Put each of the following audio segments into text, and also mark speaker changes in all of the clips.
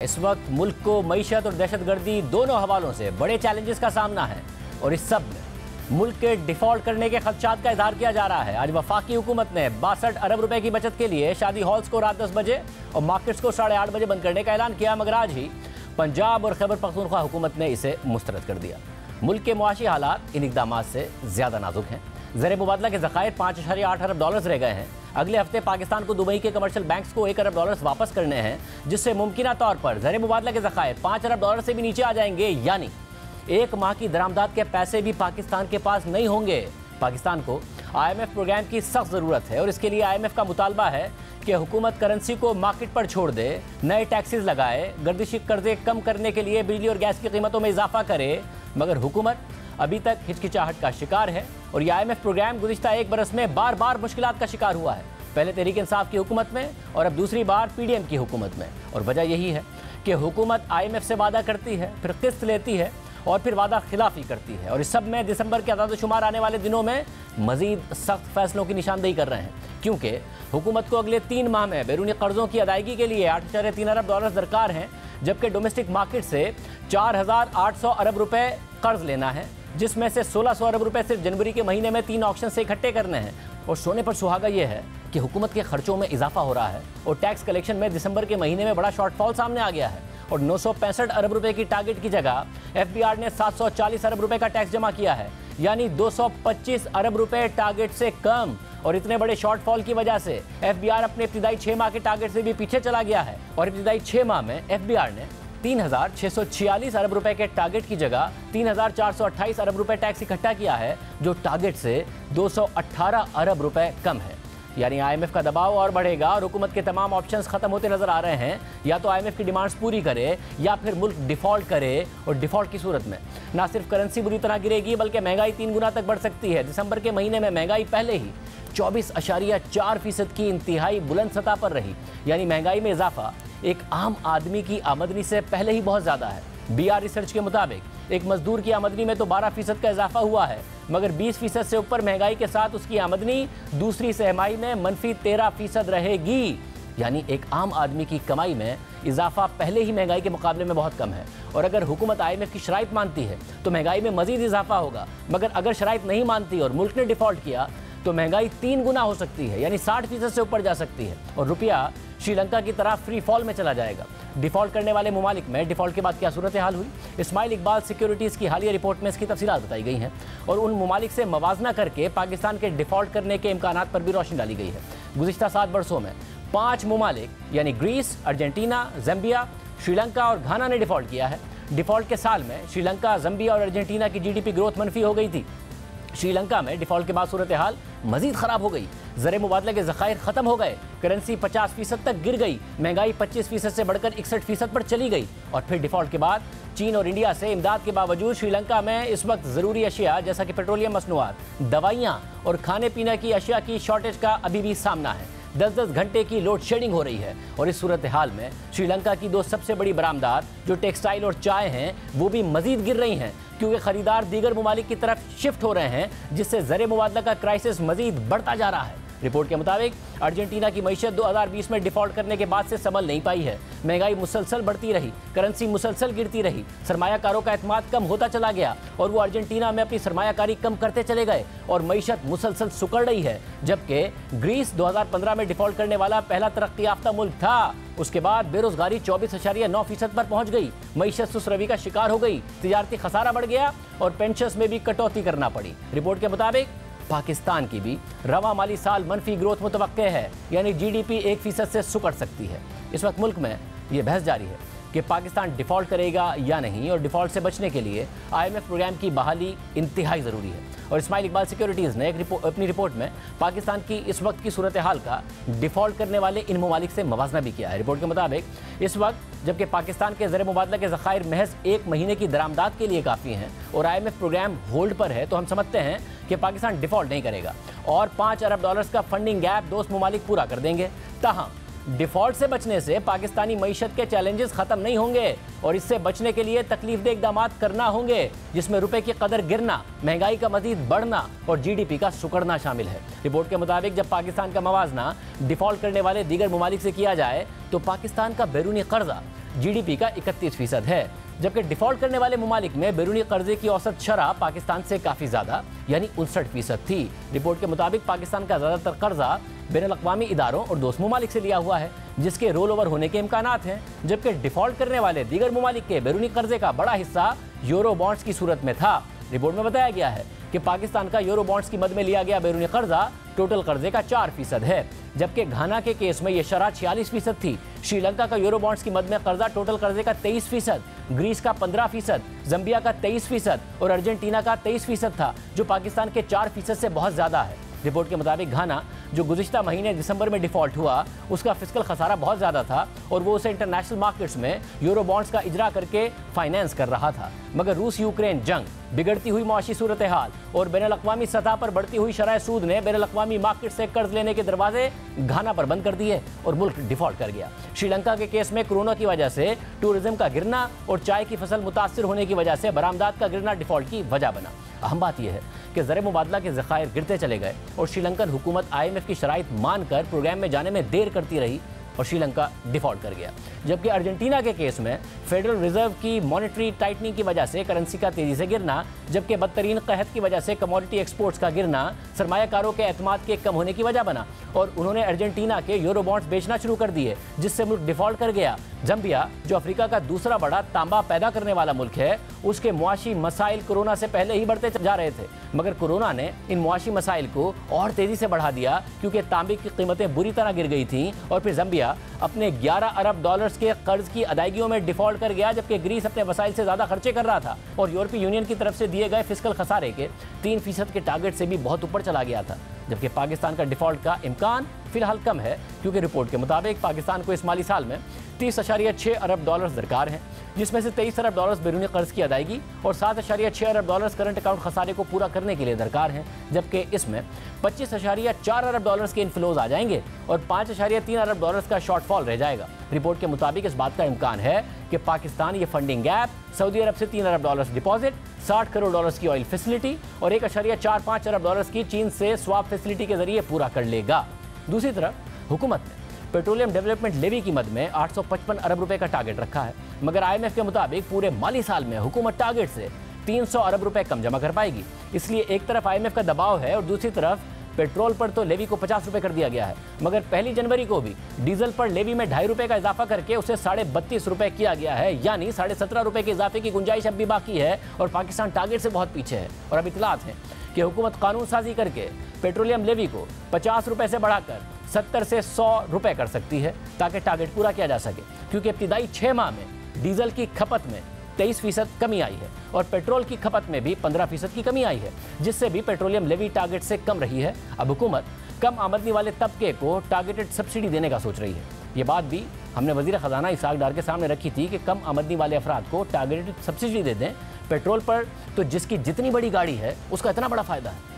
Speaker 1: इस वक्त मुल्क को मईशत और दहशतगर्दी दोनों हवालों से बड़े चैलेंजेस का सामना है और इस सब में मुल्क के डिफॉल्ट करने के खदशात का इजहार किया जा रहा है। आज वफाकी हुकूमत ने 62 अरब रुपए की बचत के लिए शादी हॉल्स को रात 10 बजे और मार्केट्स को 8:30 बजे बंद करने का ऐलान किया, मगर आज ही पंजाब और खैबर पख्तूनख्वा हुकूमत ने इसे मुस्तरद कर दिया। मुल्क के मुआशी हालात इन इकदाम से ज़्यादा नाजुक हैं। ज़र मुबादला के ज़खायर 5.8 अरब डॉलर्स रह गए हैं। अगले हफ्ते पाकिस्तान को दुबई के कमर्शियल बैंक्स को 1 अरब डॉलर्स वापस करने हैं, जिससे मुमकिन तौर पर ज़र मुबादला के ज़खायर 5 अरब डॉलर से भी नीचे आ जाएंगे, यानी एक माह की दरामदात के पैसे भी पाकिस्तान के पास नहीं होंगे। पाकिस्तान को IMF प्रोग्राम की सख्त ज़रूरत है और इसके लिए IMF का मुतालबा है कि हुकूमत करेंसी को मार्केट पर छोड़ दे, नए टैक्सेस लगाए, गर्दिशी कर्जे कम करने के लिए बिजली और गैस की कीमतों में इजाफा करे, मगर हुकूमत अभी तक हिचकिचाहट का शिकार है और ये IMF प्रोग्राम गुज़िश्ता 1 बरस में बार बार मुश्किलात का शिकार हुआ है। पहले तहरीक इंसाफ की हुकूमत में और अब दूसरी बार PDM की हुकूमत में। और वजह यही है कि हुकूमत IMF से वादा करती है, फिर किस्त लेती है और फिर वादा खिलाफी करती है, और इस सब में दिसंबर के आदाद-ओ-शुमार आने वाले दिनों में मजीद सख्त फैसलों की निशानदेही कर रहे हैं, क्योंकि हुकूमत को अगले 3 माह में बैरूनी कर्जों की अदायगी के लिए 8.3 अरब डॉलर दरकार हैं, जबकि डोमेस्टिक मार्केट से 4,800 अरब रुपए कर्ज लेना है, जिसमें से 1,600 अरब रुपए सिर्फ जनवरी के महीने में 3 ऑक्शन से इकट्ठे करने हैं। और सोने पर सुहागा ये है कि हुकूमत के खर्चों में इजाफा हो रहा है और टैक्स कलेक्शन में दिसंबर के महीने में बड़ा शॉर्टफॉल सामने आ गया है और 965 अरब रुपए की टारगेट की जगह FBR ने 740 अरब रुपए का टैक्स जमा किया है, यानी 225 अरब रुपए टारगेट से कम। और इतने बड़े शॉर्टफॉल की वजह से FBR अपने इब्तिदाई 6 माह के टारगेट से भी पीछे चला गया है और इब्तिदाई 6 माह में FBR ने 3,646 अरब रुपए के टारगेट की जगह 3,428 अरब रुपए टैक्स इकट्ठा किया है, जो टारगेट से 218 अरब रुपए कम है। यानी IMF का दबाव और बढ़ेगा और हुकूमत के तमाम ऑप्शंस खत्म होते नजर आ रहे हैं। या तो IMF की डिमांड्स पूरी करे या फिर मुल्क डिफॉल्ट करे, और डिफॉल्ट की सूरत में ना सिर्फ करेंसी बुरी तरह गिरेगी बल्कि महंगाई 3 गुना तक बढ़ सकती है। दिसंबर के महीने में महंगाई पहले ही 24.4% की इंतहाई बुलंद सतह पर रही, यानी महंगाई में इजाफा एक आम आदमी की आमदनी से पहले ही बहुत ज़्यादा है। BR रिसर्च के मुताबिक एक मजदूर की आमदनी में तो 12% का इजाफा हुआ है, मगर 20% से ऊपर महंगाई के साथ उसकी आमदनी दूसरी तिमाही में -13% रहेगी, यानी एक आम आदमी की कमाई में इजाफा पहले ही महंगाई के मुकाबले में बहुत कम है। और अगर हुकूमत IMF की शराइत मानती है तो महंगाई में मजीद इजाफा होगा, मगर अगर शराइत नहीं मानती और मुल्क ने डिफॉल्ट किया तो महंगाई 3 गुना हो सकती है, यानी 60% से ऊपर जा सकती है और रुपया श्रीलंका की तरह फ्री फॉल में चला जाएगा। डिफॉल्ट करने वाले ममालिक में डिफॉल्ट के बाद क्या सूरत हाल हुई, इस्माइल इकबाल सिक्योरिटीज़ की हालिया रिपोर्ट में इसकी तफसीलात बताई गई हैं और उन ममालिक से मवाजना करके पाकिस्तान के डिफॉल्ट करने के इम्कानात पर भी रोशनी डाली गई है। गुज़िश्ता 7 वर्षों में 5 ममालिक यानी ग्रीस, अर्जेंटीना, ज़म्बिया, श्रीलंका और घाना ने डिफॉल्ट किया है। डिफॉल्ट के साल में श्रीलंका, ज़म्बिया और अर्जेंटीना की GDP ग्रोथ मनफी हो गई थी। श्रीलंका में डिफॉल्ट के बाद सूरत हाल मजीद खराब हो गई, ज़र मुबादला के ज़खायर ख़त्म हो गए, करेंसी 50% तक गिर गई, महंगाई 25% से बढ़कर 61% पर चली गई और फिर डिफॉल्ट के बाद चीन और इंडिया से इमदाद के बावजूद श्रीलंका में इस वक्त ज़रूरी अशिया जैसा कि पेट्रोलियम मसनूआत, दवाइयाँ और खाने पीने की अशिया की शॉर्टेज का अभी भी सामना है। 10-10 घंटे की लोड शेडिंग हो रही है और इस सूरत हाल में श्रीलंका की 2 सबसे बड़ी बरामदात जो टेक्सटाइल और चाय हैं वो भी मजीद गिर रही हैं, क्योंकि खरीदार दीगर ममालिक की तरफ शिफ्ट हो रहे हैं, जिससे ज़र मुबादला का क्राइसिस मजीद बढ़ता जा रहा है। रिपोर्ट के मुताबिक अर्जेंटीना की मईशत 2020 में डिफॉल्ट करने के बाद से संभल नहीं पाई है। महंगाई मुसलसल बढ़ती रही, करेंसी मुसलसल गिरती रही, सरमायाकारों का एतमाद कम होता चला गया और वो अर्जेंटीना में अपनी सरमायाकारी कम करते चले गए और मईशत मुसलसल सुकड़ रही है। जबकि ग्रीस 2015 में डिफॉल्ट करने वाला पहला तरक्की याफ्ता मुल्क था, उसके बाद बेरोजगारी 24.9% पर पहुंच गई, मईशत सुसरवी का शिकार हो गई, तिजारती खसारा बढ़ गया और पेंशन्स में भी कटौती करना पड़ी। रिपोर्ट के मुताबिक पाकिस्तान की भी रवा माली साल मनफी ग्रोथ मुतवक्के है, यानी GDP 1% से सुकड़ सकती है। इस वक्त मुल्क में ये बहस जारी है कि पाकिस्तान डिफॉल्ट करेगा या नहीं, और डिफॉल्ट से बचने के लिए IMF प्रोग्राम की बहाली इंतहाई ज़रूरी है। और इस्माइल इकबाल सिक्योरिटीज़ ने अपनी रिपोर्ट में पाकिस्तान की इस वक्त की सूरत हाल का डिफॉल्ट करने वाले इन ममालिक से मवाजना भी किया है। रिपोर्ट के मुताबिक इस वक्त जबकि पाकिस्तान के ज़र मुबादला के ज़खायर महज 1 महीने की दरामदात के लिए काफ़ी हैं और IMF प्रोग्राम होल्ड पर है, तो हम समझते हैं कि पाकिस्तान डिफॉल्ट नहीं करेगा और 5 अरब डॉलर्स का फंडिंग गैप दोस्त ममालिक पूरा कर देंगे। ताहम डिफॉल्ट से बचने से पाकिस्तानी मईशत के चैलेंजेस खत्म नहीं होंगे और इससे बचने के लिए तकलीफदेह इकदाम करना होंगे, जिसमें रुपए की कदर गिरना, महंगाई का मजीद बढ़ना और जीडीपी का सुकड़ना शामिल है। रिपोर्ट के मुताबिक जब पाकिस्तान का मवाजना डिफॉल्ट करने वाले दीगर ममालिक से किया जाए तो पाकिस्तान का बैरूनी कर्जा जीडीपी का 31% है, जबकि डिफॉल्ट करने वाले ममालिक में बैरूनी कर्जे की औसत शरह पाकिस्तान से काफ़ी ज़्यादा यानी 59% थी। रिपोर्ट के मुताबिक पाकिस्तान का ज़्यादातर कर्जा बैनुल-अक़वामी इदारों और दोस्त ममालिक से लिया हुआ है, जिसके रोल ओवर होने के इम्कानात हैं, जबकि डिफॉल्ट करने वाले दीगर ममालिक के बैरूनी कर्जे का बड़ा हिस्सा यूरो बॉन्ड्स की सूरत में था। रिपोर्ट में बताया गया है कि पाकिस्तान का यूरो बॉन्ड्स की मद में लिया गया बैरूनी कर्जा टोटल कर्जे का 4% है, जबकि घाना के केस में यह शरह 46% थी। श्रीलंका का यूरो बॉन्ड्स की मद में कर्जा टोटल कर्जे का 23%, ग्रीस का 15%, जंबिया का 23% और अर्जेंटीना का 23% था, जो पाकिस्तान के 4% से बहुत ज़्यादा है। रिपोर्ट के मुताबिक घाना, जो गुज़िश्ता महीने दिसंबर में डिफॉल्ट हुआ, उसका फिस्कल खसारा बहुत ज़्यादा था और वो उसे इंटरनेशनल मार्केट्स में यूरो बॉन्ड्स का इजरा करके फाइनेंस कर रहा था। मगर रूस यूक्रेन जंग, बिगड़ती हुई मुआशी सूरत हाल और बैनुल-अक़वामी सतह पर बढ़ती हुई शरह सूद ने बैनुल-अक़वामी मार्केट से कर्ज लेने के दरवाजे घाना पर बंद कर दिए और मुल्क डिफॉल्ट कर गया। श्रीलंका के केस में कोरोना की वजह से टूरिज्म का गिरना और चाय की फसल मुतासिर होने की वजह से बरामदात का गिरना डिफॉल्ट की वजह बना। अहम बात यह है कि ज़र मुबादला के ज़खायर गिरते चले गए और श्रीलंकन हुकूमत IMF की शराइत मानकर प्रोग्राम में जाने में देर करती रही और श्रीलंका डिफॉल्ट कर गया। जबकि अर्जेंटीना के केस में फेडरल रिजर्व की मॉनेटरी टाइटनिंग की वजह से करेंसी का तेजी से गिरना, जबकि बदतरीन कहत की वजह से कमोडिटी एक्सपोर्ट्स का गिरना सरमायाकारों के एतमाद के कम होने की वजह बना और उन्होंने अर्जेंटीना के यूरो बॉन्ड्स बेचना शुरू कर दिए, जिससे मुल्क डिफॉल्ट कर गया। जंबिया, जो अफ्रीका का दूसरा बड़ा तांबा पैदा करने वाला मुल्क है, उसके मुआशी मसाइल कोरोना से पहले ही बढ़ते जा रहे थे, मगर कोरोना ने इन मुआशी मसाइल को और तेजी से बढ़ा दिया क्योंकि तांबे की कीमतें बुरी तरह गिर गई थीं और फिर जंबिया अपने 11 अरब डॉलर्स के कर्ज की अदायगियों में डिफॉल्ट कर गया, जबकि ग्रीस अपने वसाइल से ज़्यादा खर्चे कर रहा था और यूरोपीय यूनियन की तरफ से दिए गए फिस्कल खसारे के 3% के टारगेट से भी बहुत ऊपर चला गया था। जबकि पाकिस्तान का डिफॉल्ट का इम्कान फिलहाल कम है, क्योंकि रिपोर्ट के मुताबिक पाकिस्तान को इस माली साल में 30.6 अरब डॉलर्स दरकार हैं, जिसमें से 23 अरब डॉलर्स बैरूनी कर्ज की अदायगी और 7.6 अरब डॉलर्स करंट अकाउंट खसारे को पूरा करने के लिए दरकार हैं, जबकि इसमें 25.4 अरब डॉलर्स के इनफ्लोज आ जाएंगे और 5.3 अरब डॉलर्स का शॉर्टफॉल रह जाएगा। रिपोर्ट के मुताबिक इस बात का इम्कान है कि पाकिस्तान ये फंडिंग गैप सऊदी अरब से 3 अरब डॉलर्स डिपॉजिट, 60 करोड़ डॉलर्स की ऑयल फैसिलिटी और 1.45 अरब डॉलर्स की चीन से स्वाप फैसिलिटी के जरिए पूरा कर लेगा। दूसरी तरफ हुकूमत ने पेट्रोलियम डेवलपमेंट लेवी की मद में 855 अरब रुपए का टारगेट रखा है, मगर IMF के मुताबिक पूरे माली साल में हुकूमत टारगेट से 300 अरब रुपए कम जमा कर पाएगी। इसलिए एक तरफ IMF का दबाव है और दूसरी तरफ पेट्रोल पर तो लेवी को 50 रुपए कर दिया गया है, मगर 1 जनवरी को भी डीजल पर लेवी में 2.5 रुपए का इजाफा करके उसे 32.5 रुपए किया गया है, यानी 17.5 रुपए के इजाफे की गुंजाइश अब भी बाकी है और पाकिस्तान टारगेट से बहुत पीछे है। और अब इतलात है कि हुकूमत कानून साजी करके पेट्रोलियम लेवी को 50 रुपए से बढ़ाकर 70 से 100 रुपए कर सकती है ताकि टारगेट पूरा किया जा सके, क्योंकि इब्तिदाई 6 माह में डीजल की खपत में 23% कमी आई है और पेट्रोल की खपत में भी 15% की कमी आई है, जिससे भी पेट्रोलियम लेवी टारगेट से कम रही है। अब हुकूमत कम आमदनी वाले तबके को टारगेटेड सब्सिडी देने का सोच रही है। ये बात भी हमने वज़ीर ख़जाना इसाक डार के सामने रखी थी कि कम आमदनी वाले अफराद को टारगेटेड सब्सिडी दे दें। पेट्रोल पर तो जिसकी जितनी बड़ी गाड़ी है उसका इतना बड़ा फ़ायदा है।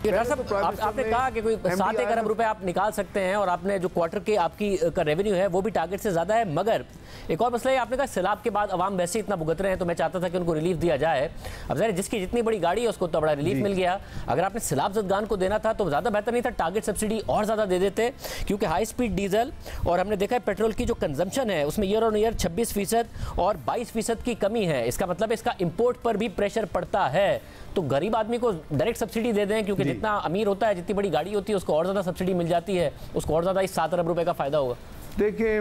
Speaker 1: आपने कहा कि कोई 7 अरब रुपए आप निकाल सकते हैं और आपने जो क्वार्टर के आपकी का रेवेन्यू है वो भी टारगेट से ज़्यादा है, मगर एक और मसला है, आपने कहा सैलाब के बाद अवाम वैसे इतना भुगत रहे हैं तो मैं चाहता था कि उनको रिलीफ दिया जाए। अब ज़रा जिसकी जितनी बड़ी गाड़ी है उसको तो बड़ा रिलीफ मिल गया, अगर आपने सैलाब ज़दगान को देना था तो ज़्यादा बेहतर नहीं था टारगेट सब्सिडी और ज़्यादा दे देते, क्योंकि हाई स्पीड डीजल और हमने देखा है पेट्रोल की जो कंजम्पशन है उसमें ईयर ऑन ईयर 26% और 22% की कमी है। इसका मतलब इसका इम्पोर्ट पर भी प्रेशर पड़ता है, तो गरीब आदमी को डायरेक्ट सब्सिडी दे दें, क्योंकि जितना अमीर होता है जितनी बड़ी गाड़ी होती है उसको और ज़्यादा सब्सिडी मिल जाती है, उसको और ज़्यादा इस 7 अरब रुपए का फ़ायदा होगा।
Speaker 2: देखिए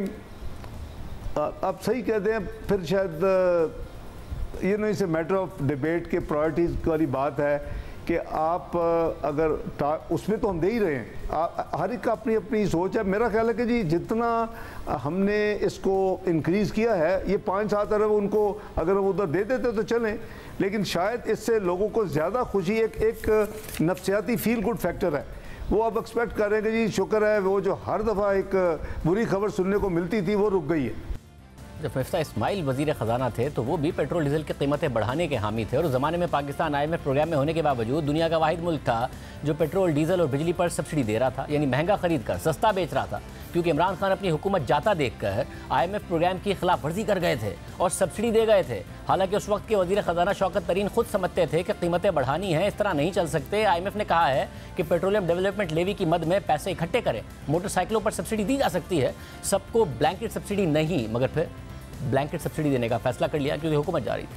Speaker 2: आप सही कहते हैं, फिर शायद ये नहीं से मैटर ऑफ डिबेट के प्रायोरिटीज़ वाली बात है कि आप अगर उसमें तो हम दे ही रहे हैं, हर एक का अपनी अपनी सोच है। मेरा ख्याल है कि जी जितना हमने इसको इंक्रीज़ किया है, ये 5-7 अरब उनको अगर वो उधर दे देते तो चलें, लेकिन शायद इससे लोगों को ज़्यादा खुशी एक नफ्सियाती फील गुड फैक्टर है। वो अब एक्सपेक्ट कर रहे हैं कि जी शुक्र है वो जो हर दफ़ा एक बुरी खबर सुनने को मिलती थी वो रुक गई है।
Speaker 1: जब मिफ्ता इस्माइल वजीर ख़जाना थे तो वो भी पेट्रोल डीजल की कीमतें बढ़ाने के हामी थे और उस ज़माने में पाकिस्तान IMF प्रोग्राम में होने के बावजूद दुनिया का वाहिद मुल्क था जो पेट्रोल डीजल और बिजली पर सब्सिडी दे रहा था, यानी महंगा खरीद कर सस्ता बेच रहा था, क्योंकि इमरान खान अपनी हुकूमत जाता देखकर IMF प्रोग्राम की खिलाफ वर्जी कर गए थे और सब्सिडी दे गए थे। हालांकि उस वक्त के वजीर ख़जाना शौकत तरीन खुद समझते थे कि कीमतें बढ़ानी हैं, इस तरह नहीं चल सकते। IMF ने कहा है कि पेट्रोलियम डेवलपमेंट लेवी की मद में पैसे इकट्ठे करें, मोटरसाइकिलों पर सब्सिडी दी जा सकती है, सबको ब्लैंकेट सब्सिडी नहीं, मगर फिर ब्लैंकेट सब्सिडी देने का फैसला कर लिया क्योंकि हुकूमत जारी थी।